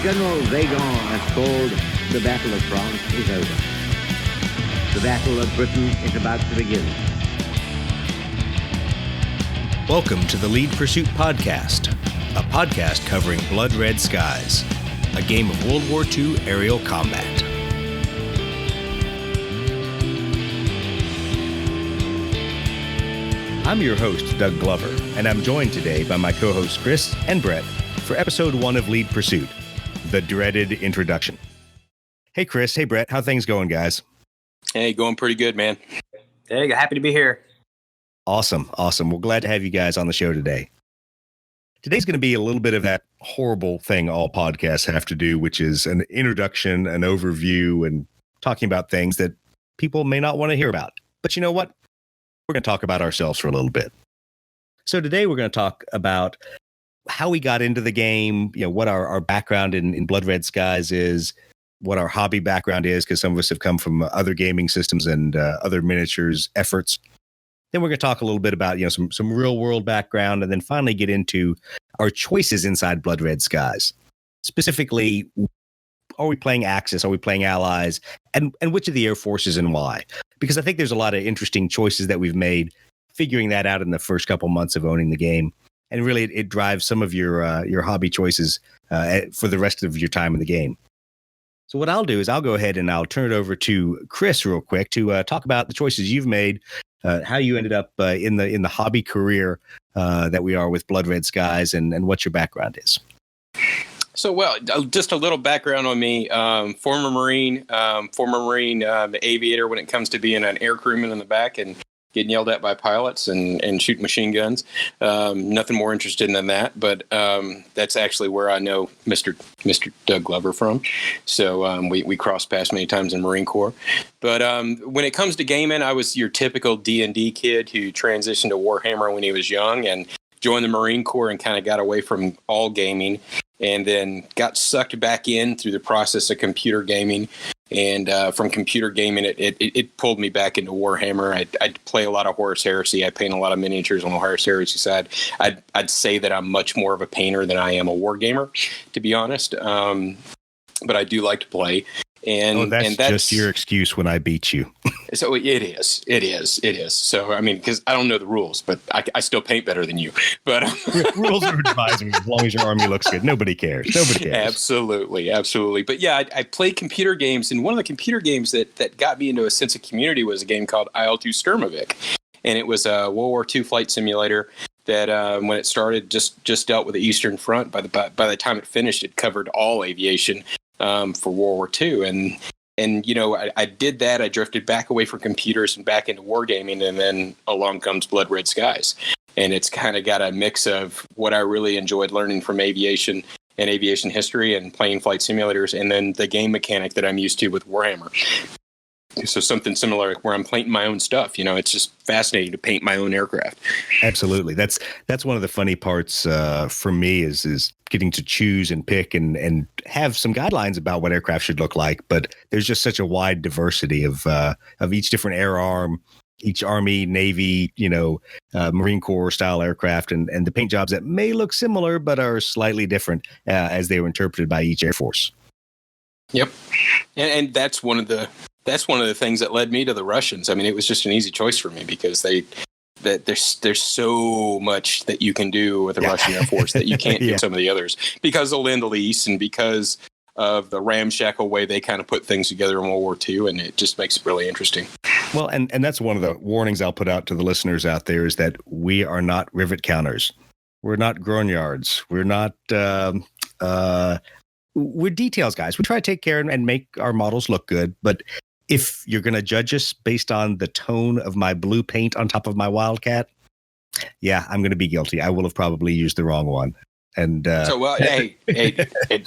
General Weygand has called the Battle of France is over. The Battle of Britain is about to begin. Welcome to the Lead Pursuit Podcast, a podcast covering Blood Red Skies, a game of World War II aerial combat. I'm your host, Doug Glover, and I'm joined today by my co-hosts Chris and Brett for episode 1 of Lead Pursuit, the dreaded introduction. Hey, Chris. Hey, Brett. How things going, guys? Hey, going pretty good, man. Hey, happy to be here. Awesome. We're glad to have you guys on the show today. Today's going to be a little bit of that horrible thing all podcasts have to do, which is an introduction, an overview, and talking about things that people may not want to hear about. But you know what? We're going to talk about ourselves for a little bit. So today we're going to talk about how we got into the game, what our background in Blood Red Skies is, what our hobby background is, because some of us have come from other gaming systems and other miniatures efforts. Then we're going to talk a little bit about some real world background, and then finally get into our choices inside Blood Red Skies. Specifically, are we playing Axis? Are we playing Allies? And which of the air forces and why? Because I think there's a lot of interesting choices that we've made figuring that out in the first couple months of owning the game. And really, it drives some of your hobby choices for the rest of your time in the game. So what I'll do is I'll go ahead and I'll turn it over to Chris real quick to talk about the choices you've made, how you ended up in the hobby career that we are with Blood Red Skies, and what your background is. So, well, just a little background on me. Former Marine, aviator when it comes to being an air crewman in the back and getting yelled at by pilots and shooting machine guns. Nothing more interesting than that, but that's actually where I know Mr. Doug Glover from. So we crossed paths many times in Marine Corps. But when it comes to gaming, I was your typical D&D kid who transitioned to Warhammer when he was young and joined the Marine Corps and kind of got away from all gaming, and then got sucked back in through the process of computer gaming. And from computer gaming, it pulled me back into Warhammer. I'd play a lot of Horus Heresy. I paint a lot of miniatures on the Horus Heresy side. I'd say that I'm much more of a painter than I am a war gamer, to be honest. But I do like to play. And that's just your excuse when I beat you. So it is. So, I mean, because I don't know the rules, but I still paint better than you. But rules are advisory as long as your army looks good. Nobody cares. Absolutely. But yeah, I played computer games, and one of the computer games that got me into a sense of community was a game called IL-2 Sturmovik. And it was a World War II flight simulator that when it started just dealt with the Eastern Front. By the time it finished, it covered all aviation for World War II. And I did that. I drifted back away from computers and back into wargaming, and then along comes Blood Red Skies. And it's kind of got a mix of what I really enjoyed learning from aviation and aviation history and playing flight simulators, and then the game mechanic that I'm used to with Warhammer. So something similar where I'm painting my own stuff. It's just fascinating to paint my own aircraft. Absolutely. That's one of the funny parts for me is getting to choose and pick and have some guidelines about what aircraft should look like. But there's just such a wide diversity of each different air arm, each Army, Navy, Marine Corps style aircraft, and the paint jobs that may look similar but are slightly different as they were interpreted by each Air Force. Yep. And that's one of the things that led me to the Russians. I mean, it was just an easy choice for me because there's so much that you can do with the Russian Air Force that you can't do with some of the others because of Lend-Lease and because of the ramshackle way they kind of put things together in World War II, and it just makes it really interesting. Well, and that's one of the warnings I'll put out to the listeners out there is that we are not rivet counters. We're not grognards. We're not... we're details guys. We try to take care and make our models look good, but if you're going to judge us based on the tone of my blue paint on top of my Wildcat, I'm going to be guilty. I will have probably used the wrong one. And hey,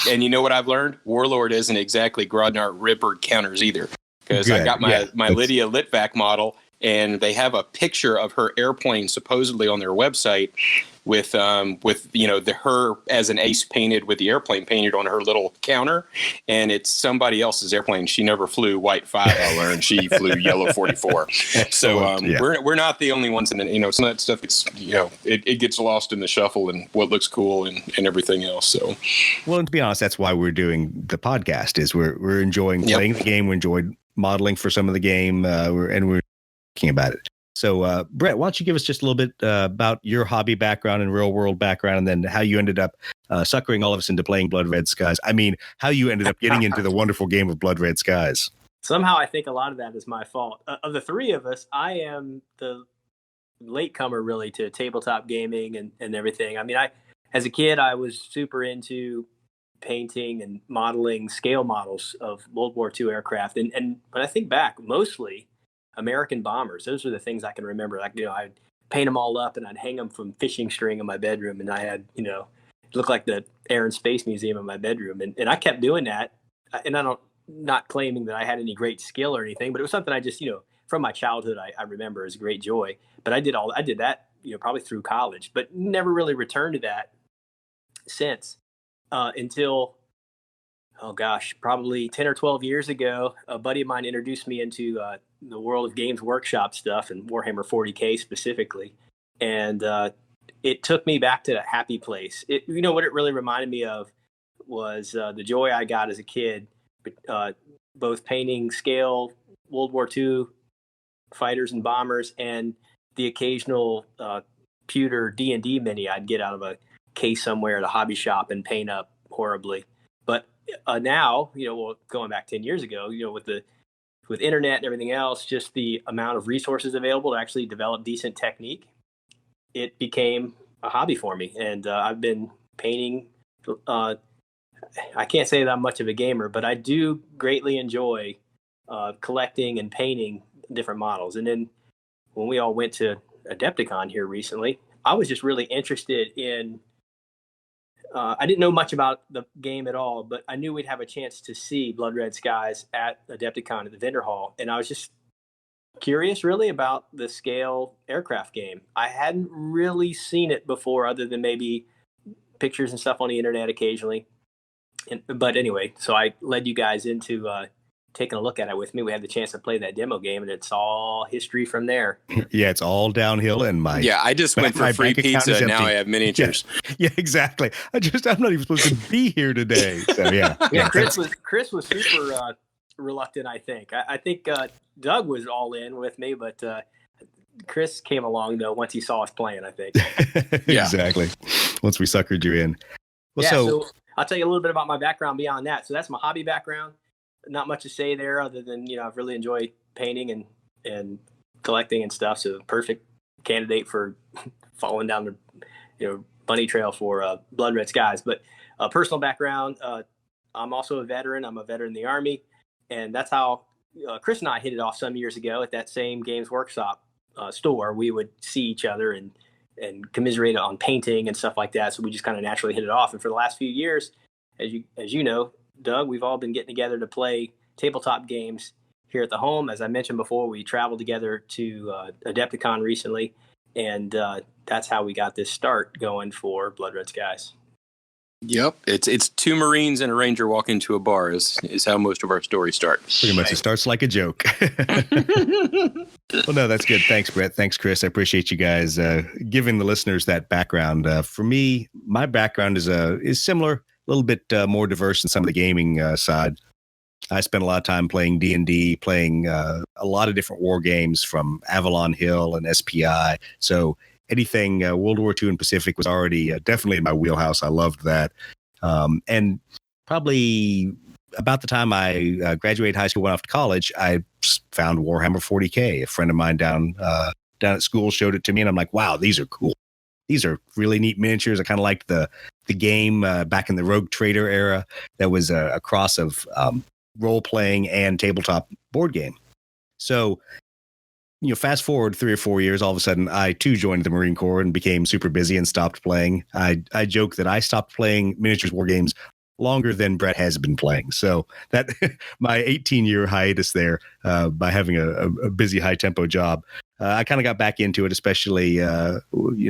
and you know what I've learned? Warlord isn't exactly Grognard Ripper counters either, because I got my Lydia Litvak model, and they have a picture of her airplane supposedly on their website with her as an ace painted with the airplane painted on her little counter, and it's somebody else's airplane. She never flew white 5, I learned. She flew yellow 44. So we're not the only ones in it. Some of that stuff gets it gets lost in the shuffle and what looks cool and everything else. So well, and to be honest, that's why we're doing the podcast. Is we're enjoying playing the game. We enjoyed modeling for some of the game, we're talking about it. So, Brett, why don't you give us just a little bit about your hobby background and real world background, and then how you ended up suckering all of us into playing Blood Red Skies. I mean, how you ended up getting into the wonderful game of Blood Red Skies. Somehow I think a lot of that is my fault. Of the three of us, I am the latecomer really to tabletop gaming and everything. I mean, as a kid, I was super into painting and modeling scale models of World War II aircraft. And when I think back, mostly American bombers. Those are the things I can remember. Like, I'd paint them all up and I'd hang them from fishing string in my bedroom. And I had, it looked like the Air and Space Museum in my bedroom. And I kept doing that. And not claiming that I had any great skill or anything, but it was something I just, from my childhood, I remember as great joy. But I did that, probably through college, but never really returned to that since until, probably 10 or 12 years ago, a buddy of mine introduced me into the world of Games Workshop stuff and Warhammer 40K specifically. And it took me back to that happy place. What it really reminded me of was the joy I got as a kid, both painting scale World War II fighters and bombers and the occasional pewter D&D mini I'd get out of a case somewhere at a hobby shop and paint up horribly. But now, going back 10 years ago, with internet and everything else, just the amount of resources available to actually develop decent technique, it became a hobby for me. And I've been painting. I can't say that I'm much of a gamer, but I do greatly enjoy collecting and painting different models. And then when we all went to Adepticon here recently, I was just really interested in I didn't know much about the game at all, but I knew we'd have a chance to see Blood Red Skies at Adepticon at the vendor hall. And I was just curious really about the scale aircraft game. I hadn't really seen it before other than maybe pictures and stuff on the internet occasionally. But anyway, so I led you guys into taking a look at it with me. We had the chance to play that demo game, and it's all history from there. Yeah, it's all downhill. And I just went for free pizza, and now I have miniatures. Yeah, exactly. I'm not even supposed to be here today. So yeah. Chris was super reluctant. I think Doug was all in with me, but Chris came along though once he saw us playing. I think. Exactly. Once we suckered you in. Well, so I'll tell you a little bit about my background beyond that. So that's my hobby background. Not much to say there other than, I've really enjoyed painting and collecting and stuff. So perfect candidate for falling down the, bunny trail for Blood Red Skies. But personal background, I'm also a veteran. I'm a veteran in the Army. And that's how Chris and I hit it off some years ago at that same Games Workshop store. We would see each other and commiserate on painting and stuff like that. So we just kind of naturally hit it off. And for the last few years, as you know, Doug, we've all been getting together to play tabletop games here at the home. As I mentioned before, we traveled together to Adepticon recently, and that's how we got this start going for Blood Red Skies. Yep, it's two Marines and a Ranger walk into a bar is how most of our stories start. Pretty much, it starts like a joke. Well, no, that's good. Thanks, Brett. Thanks, Chris. I appreciate you guys giving the listeners that background. For me, my background is similar. A little bit more diverse than some of the gaming side. I spent a lot of time playing D&D, playing a lot of different war games from Avalon Hill and SPI. So anything World War II and Pacific was already definitely in my wheelhouse. I loved that. And probably about the time I graduated high school, went off to college, I found Warhammer 40K. A friend of mine down at school showed it to me, and I'm like, wow, these are cool. These are really neat miniatures. I kind of liked the game back in the Rogue Trader era that was a cross of role-playing and tabletop board game. So, fast forward 3 or 4 years, all of a sudden, I too joined the Marine Corps and became super busy and stopped playing. I joke that I stopped playing miniatures war games longer than Brett has been playing. So that my 18-year hiatus there, by having a busy high tempo job, I kind of got back into it, especially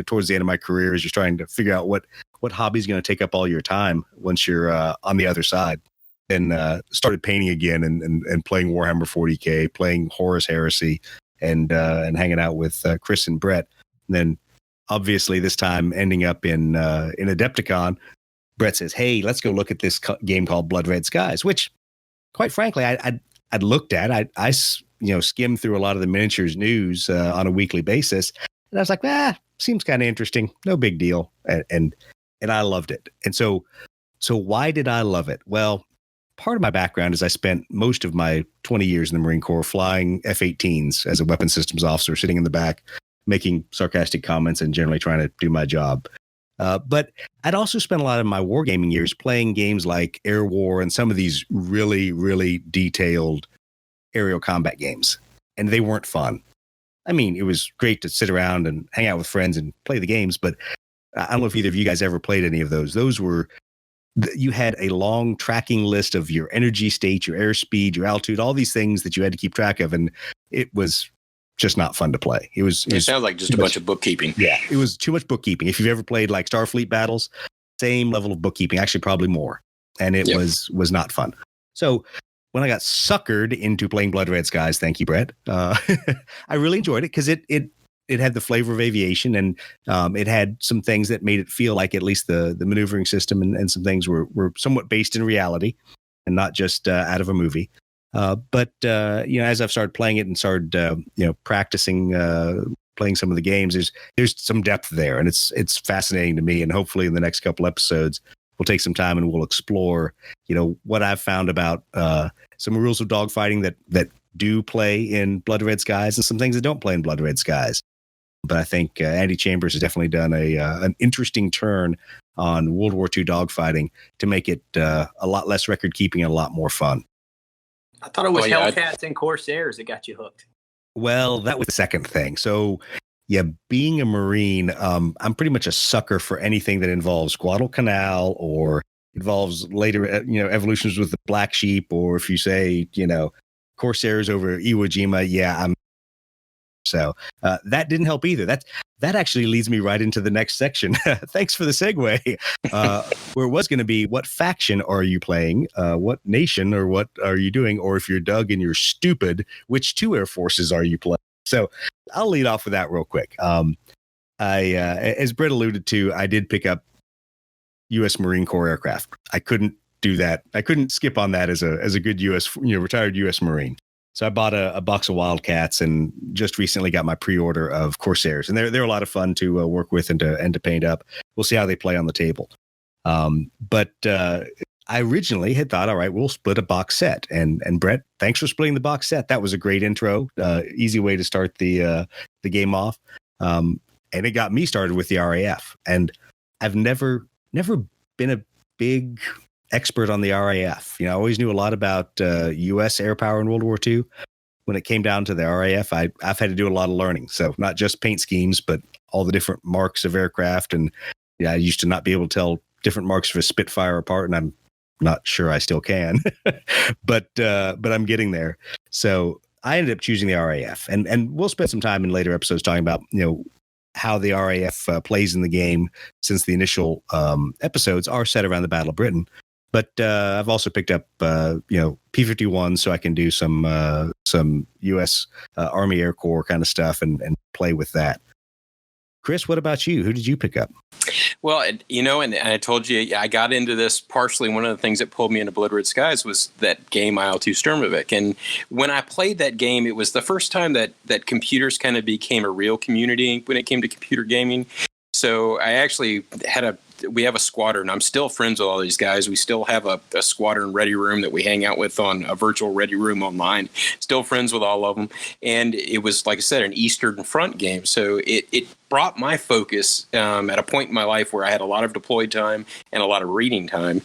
towards the end of my career, as you're trying to figure out what hobby is going to take up all your time once you're on the other side. And started painting again and playing Warhammer 40K, playing Horus Heresy, and hanging out with Chris and Brett. And then obviously this time ending up in Adepticon, Brett says, "Hey, let's go look at this game called Blood Red Skies," which, quite frankly, I'd looked at. I skimmed through a lot of the miniatures news on a weekly basis, and I was like, seems kind of interesting. No big deal. And I loved it. And so why did I love it? Well, part of my background is I spent most of my 20 years in the Marine Corps flying F-18s as a weapons systems officer, sitting in the back, making sarcastic comments and generally trying to do my job. But I'd also spent a lot of my wargaming years playing games like Air War and some of these really, really detailed aerial combat games. And they weren't fun. I mean, it was great to sit around and hang out with friends and play the games, but I don't know if either of you guys ever played any of those. Those were, you had a long tracking list of your energy state, your airspeed, your altitude, all these things that you had to keep track of. And it was just not fun to play. It sounds like just a bunch of bookkeeping. Yeah, it was too much bookkeeping. If you've ever played like Starfleet battles, same level of bookkeeping, actually probably more. And it was not fun. So when I got suckered into playing Blood Red Skies, thank you, Brett, I really enjoyed it because it had the flavor of aviation, and it had some things that made it feel like at least the maneuvering system and some things were somewhat based in reality and not just out of a movie. But as I've started playing it and started practicing playing some of the games, there's some depth there, and it's fascinating to me. And hopefully in the next couple episodes, we'll take some time and we'll explore what I've found about some rules of dogfighting that do play in Blood Red Skies and some things that don't play in Blood Red Skies. But I think Andy Chambers has definitely done an interesting turn on World War II dogfighting to make it a lot less record keeping and a lot more fun. I thought it was Hellcats and Corsairs that got you hooked. Well, that was the second thing. So, yeah, being a Marine, I'm pretty much a sucker for anything that involves Guadalcanal or involves later, evolutions with the Black Sheep, or if you say, Corsairs over Iwo Jima, I'm. So that didn't help either. That actually leads me right into the next section. Thanks for the segue. Where it was going to be, what faction are you playing? What nation or what are you doing? Or if you're Doug and you're stupid, which two air forces are you playing? So I'll lead off with that real quick. As Brett alluded to, I did pick up U.S. Marine Corps aircraft. I couldn't do that. I couldn't skip on that as a good U.S. retired U.S. Marine. So I bought a box of Wildcats and just recently got my pre-order of Corsairs, and they're a lot of fun to work with and to paint up. We'll see how they play on the table. But I originally had thought, all right, we'll split a box set. And Brett, thanks for splitting the box set. That was a great intro, easy way to start the game off. And it got me started with the RAF. And I've never been a big expert on the RAF. I always knew a lot about U.S. air power in World War II. When it came down to the RAF, I've had to do a lot of learning. So not just paint schemes, but all the different marks of aircraft. And I used to not be able to tell different marks of a Spitfire apart, and I'm not sure I still can. but I'm getting there. So I ended up choosing the RAF, and we'll spend some time in later episodes talking about how the RAF plays in the game, since the initial episodes are set around the Battle of Britain. But I've also picked up, P-51, so I can do some U.S. Army Air Corps kind of stuff and play with that. Chris, what about you? Who did you pick up? Well, and I told you, I got into this partially. One of the things that pulled me into Blood Red Skies was that game IL-2 Sturmovik. And when I played that game, it was the first time that computers kind of became a real community when it came to computer gaming. So I actually we have a squadron. I'm still friends with all these guys. We still have a squadron ready room that we hang out with on a virtual ready room online. Still friends with all of them. And it was, like I said, an Eastern Front game. So it brought my focus at a point in my life where I had a lot of deployed time and a lot of reading time.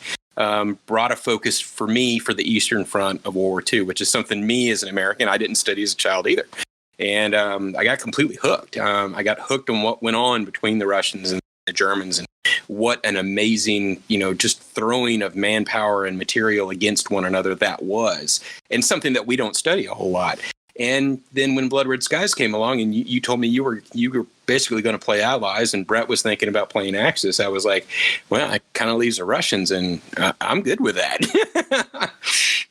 Brought a focus for me for the Eastern Front of World War II, which is something me as an American, I didn't study as a child either. And I got completely hooked. I got hooked on what went on between the Russians the Germans, and what an amazing, just throwing of manpower and material against one another that was, and something that we don't study a whole lot. And then when Blood Red Skies came along, and you told me you were basically going to play Allies, and Brett was thinking about playing Axis, I was like, well, that kind of leaves the Russians, and I'm good with that.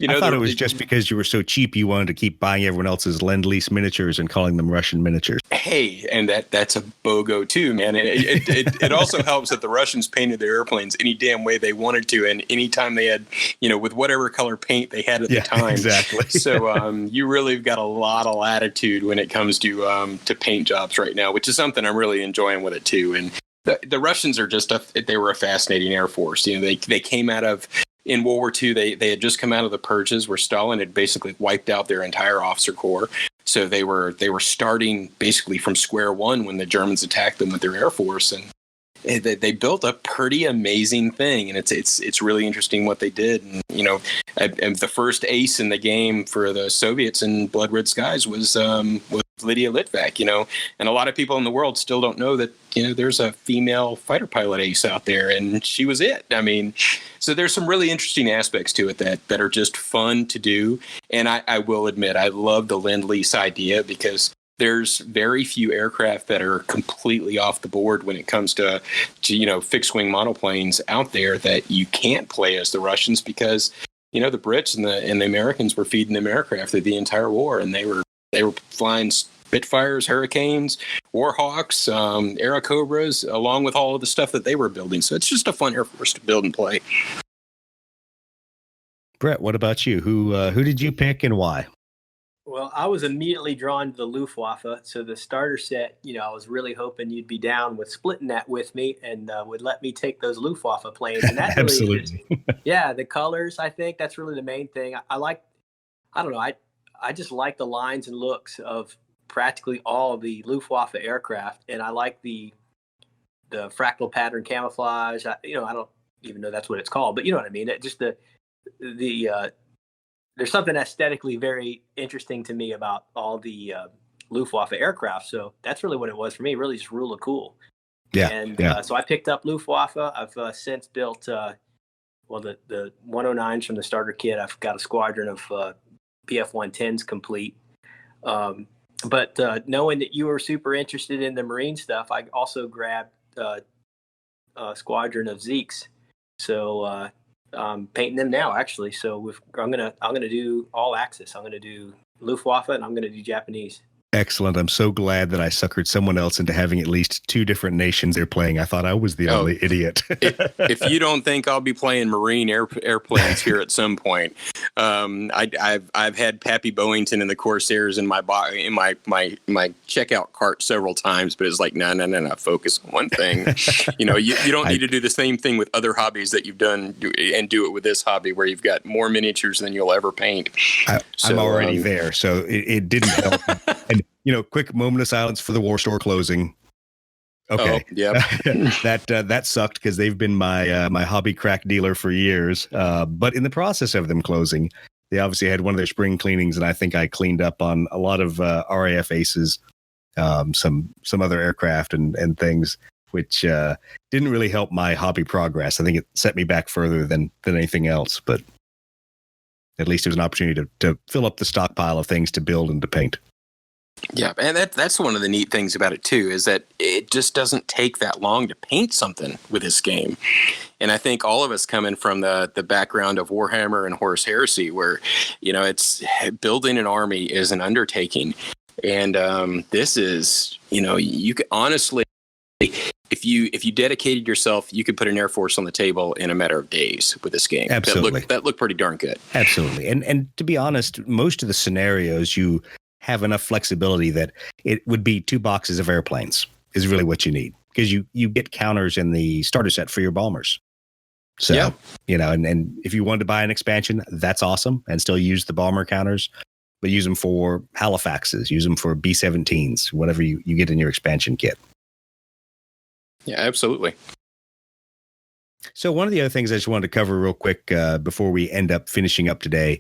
I thought it was just because you were so cheap, you wanted to keep buying everyone else's Lend-Lease miniatures and calling them Russian miniatures. Hey, and that's a BOGO too, man. It also helps that the Russians painted their airplanes any damn way they wanted to, and anytime they had, with whatever color paint they had at the time. Exactly. So you really have got a lot of latitude when it comes to paint jobs right now, which is something I'm really enjoying with it too. And the Russians are they were a fascinating air force. They came out of, in World War II, they had just come out of the purges where Stalin had basically wiped out their entire officer corps. So they were starting basically from square one when the Germans attacked them with their air force, and they built a pretty amazing thing. And it's really interesting what they did. And and the first ace in the game for the Soviets in Blood Red Skies was Lydia Litvak. And a lot of people in the world still don't know that there's a female fighter pilot ace out there, and she was it. I mean, so there's some really interesting aspects to it that are just fun to do. And I will admit, I love the Lend-Lease idea, because there's very few aircraft that are completely off the board when it comes to fixed wing monoplanes out there that you can't play as the Russians, because the Brits and the Americans were feeding them aircraft through the entire war, and they were flying Spitfires, Hurricanes, Warhawks, Airacobras, along with all of the stuff that they were building. So it's just a fun air force to build and play. Brett, what about you? Who did you pick and why? Well, I was immediately drawn to the Luftwaffe. So the starter set, I was really hoping you'd be down with splitting that with me and would let me take those Luftwaffe planes. And that Absolutely. Really the colors, I think that's really the main thing. I just like the lines and looks of practically all of the Luftwaffe aircraft. And I like the fractal pattern camouflage. I don't even know that's what it's called, but you know what I mean? Just the there's something aesthetically very interesting to me about all the Luftwaffe aircraft. So that's really what it was for me, really just rule of cool. Yeah. And so I picked up Luftwaffe. I've since built, the 109s from the starter kit. I've got a squadron of PF-110s complete. But knowing that you were super interested in the Marine stuff, I also grabbed a squadron of Zeeks. So I'm painting them now, actually. So I'm gonna do all Axis. I'm gonna do Luftwaffe, and I'm gonna do Japanese. Excellent. I'm so glad that I suckered someone else into having at least two different nations they're playing. I thought I was the only idiot. If you don't think I'll be playing Marine airplanes here at some point, I've had Pappy Boeington and the Corsairs in my checkout cart several times, but it's like no, focus on one thing. You don't need to do the same thing with other hobbies that you've done and do it with this hobby where you've got more miniatures than you'll ever paint. I'm already there, so it didn't help. And quick moment of silence for the War Store closing. Okay. Oh, yeah. that sucked because they've been my hobby crack dealer for years. But in the process of them closing, they obviously had one of their spring cleanings, and I think I cleaned up on a lot of RAF aces, some other aircraft and things, which didn't really help my hobby progress. I think it set me back further than anything else. But at least it was an opportunity to fill up the stockpile of things to build and to paint. Yeah, and that's one of the neat things about it too, is that it just doesn't take that long to paint something with this game. And I think all of us coming from the background of Warhammer and Horus Heresy, where it's building an army is an undertaking, and this is you can honestly, if you dedicated yourself, you could put an air force on the table in a matter of days with this game. Absolutely, that looked pretty darn good. Absolutely, and to be honest, most of the scenarios you have enough flexibility that it would be 2 boxes of airplanes is really what you need, because you get counters in the starter set for your bombers. So, yeah. And if you wanted to buy an expansion, that's awesome, and still use the bomber counters, but use them for Halifaxes, use them for B-17s, whatever you get in your expansion kit. Yeah, absolutely. So one of the other things I just wanted to cover real quick before we end up finishing up today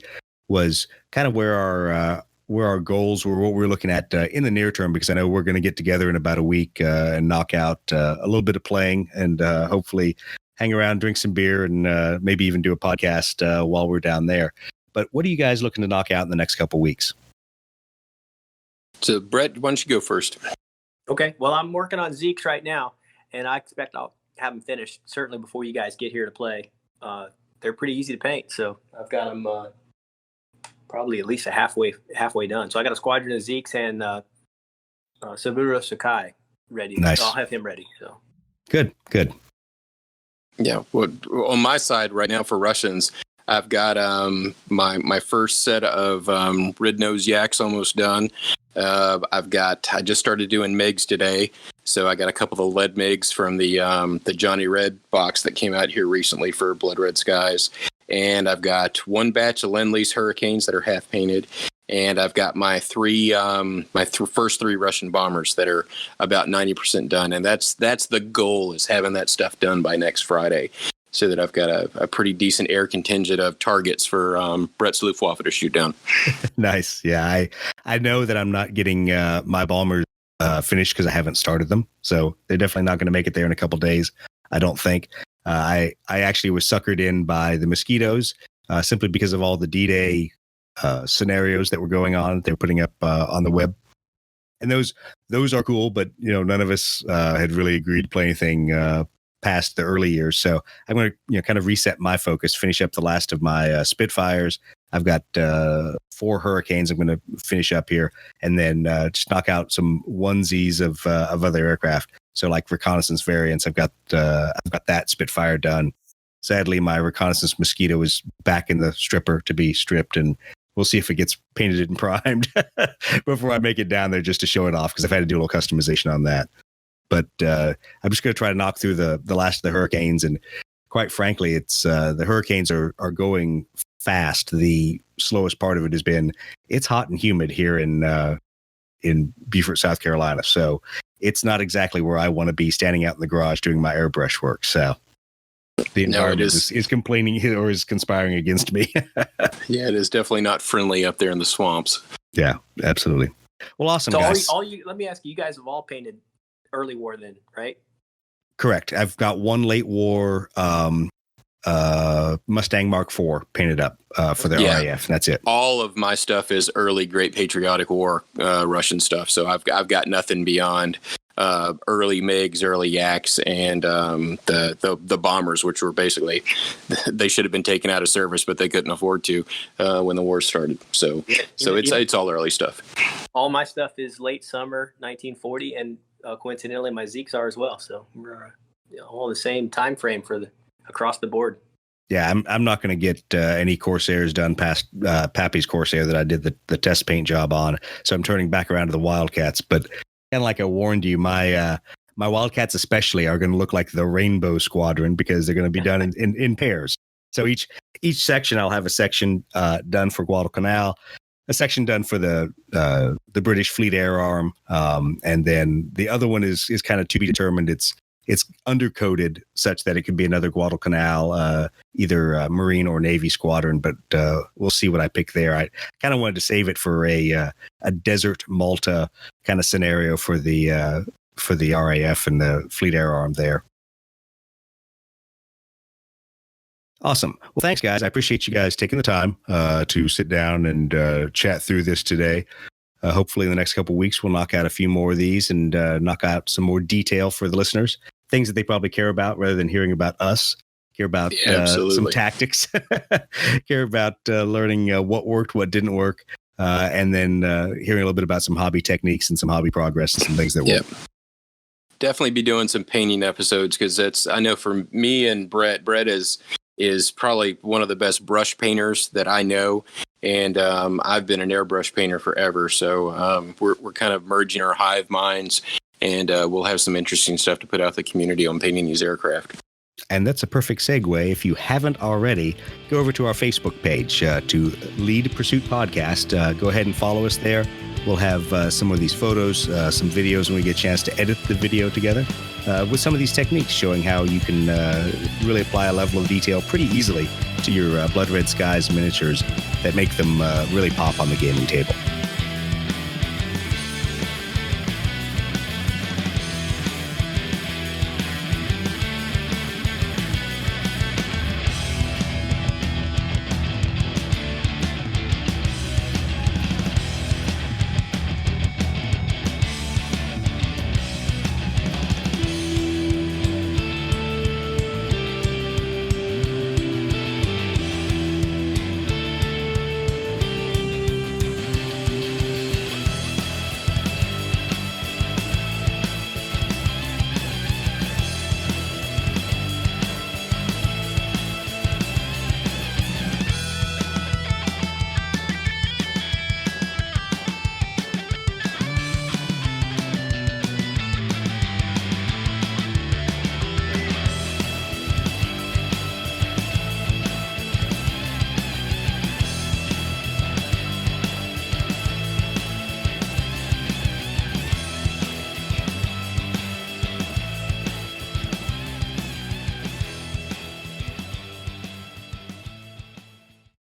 was kind of where where our goals were, what we're looking at in the near term, because I know we're going to get together in about a week and knock out a little bit of playing and hopefully hang around, drink some beer, and maybe even do a podcast while we're down there. But what are you guys looking to knock out in the next couple weeks? So, Brett, why don't you go first? Okay. Well, I'm working on Zeke's right now, and I expect I'll have them finished certainly before you guys get here to play. They're pretty easy to paint, so I've got them probably at least halfway done. So I got a squadron of Zeke's and Saburo Sakai ready. Nice. So I'll have him ready. So Good. Yeah. Well, on my side right now for Russians, I've got my first set of red nose yaks almost done. I just started doing MIGs today, so I got a couple of lead MIGs from the Johnny Red box that came out here recently for Blood Red Skies, and I've got one batch of Lend-Lease Hurricanes that are half painted, and I've got my first three Russian bombers that are about 90% done, and that's the goal, is having that stuff done by next Friday, so that I've got a pretty decent air contingent of targets for Brett's Luftwaffe to shoot down. Nice. Yeah, I know that I'm not getting my bombers finished because I haven't started them, so they're definitely not going to make it there in a couple days, I don't think. I actually was suckered in by the mosquitoes simply because of all the D-Day scenarios that were going on. They were putting up on the web, and those are cool, but none of us had really agreed to play anything past the early years. So I'm going to kind of reset my focus, finish up the last of my Spitfires. I've got 4 Hurricanes I'm going to finish up here, and then just knock out some onesies of other aircraft. So like reconnaissance variants, I've got that Spitfire done. Sadly, my reconnaissance Mosquito is back in the stripper to be stripped, and we'll see if it gets painted and primed before I make it down there just to show it off, because I've had to do a little customization on that. But I'm just going to try to knock through the last of the Hurricanes, and quite frankly, it's the Hurricanes are going fast. The slowest part of it has been it's hot and humid here in Beaufort, South Carolina, so it's not exactly where I want to be standing out in the garage doing my airbrush work. So the environment is complaining or is conspiring against me. Yeah, it is definitely not friendly up there in the swamps. Yeah, absolutely. Well, awesome, so guys. Let me ask you, you guys have all painted early war then, right? Correct. I've got one late war Mustang Mark IV painted up for their RAF, and that's it. All of my stuff is early Great Patriotic War Russian stuff, so I've got nothing beyond early MiGs, early Yaks, and the bombers, which were basically, they should have been taken out of service, but they couldn't afford to when the war started. So it's all early stuff. All my stuff is late summer 1940, and coincidentally my Zeeks are as well. So we're all the same time frame for across the board. Yeah, I'm not going to get any Corsairs done past Pappy's Corsair that I did the test paint job on. So I'm turning back around to the Wildcats. But kind of like I warned you, my Wildcats especially are going to look like the Rainbow Squadron, because they're going to be done in pairs. So each section, I'll have a section done for Guadalcanal, a section done for the British Fleet Air Arm, and then the other one is kind of to be determined. It's undercoated such that it could be another Guadalcanal, either Marine or Navy squadron, but we'll see what I pick there. I kind of wanted to save it for a desert Malta kind of scenario for the RAF and the Fleet Air Arm there. Awesome. Well, thanks, guys. I appreciate you guys taking the time to sit down and chat through this today. Hopefully in the next couple of weeks, we'll knock out a few more of these and knock out some more detail for the listeners, things that they probably care about rather than hearing about us, care about some tactics, care about learning what worked, what didn't work, and then hearing a little bit about some hobby techniques and some hobby progress and some things that work. Definitely be doing some painting episodes, because I know for me and Brett is probably one of the best brush painters that I know. And I've been an airbrush painter forever. So we're kind of merging our hive minds, and we'll have some interesting stuff to put out the community on painting these aircraft. And that's a perfect segue. If you haven't already, go over to our Facebook page to Lead Pursuit Podcast. Go ahead and follow us there. We'll have some of these photos, some videos when we get a chance to edit the video together with some of these techniques showing how you can really apply a level of detail pretty easily to your Blood Red Skies miniatures that make them really pop on the gaming table.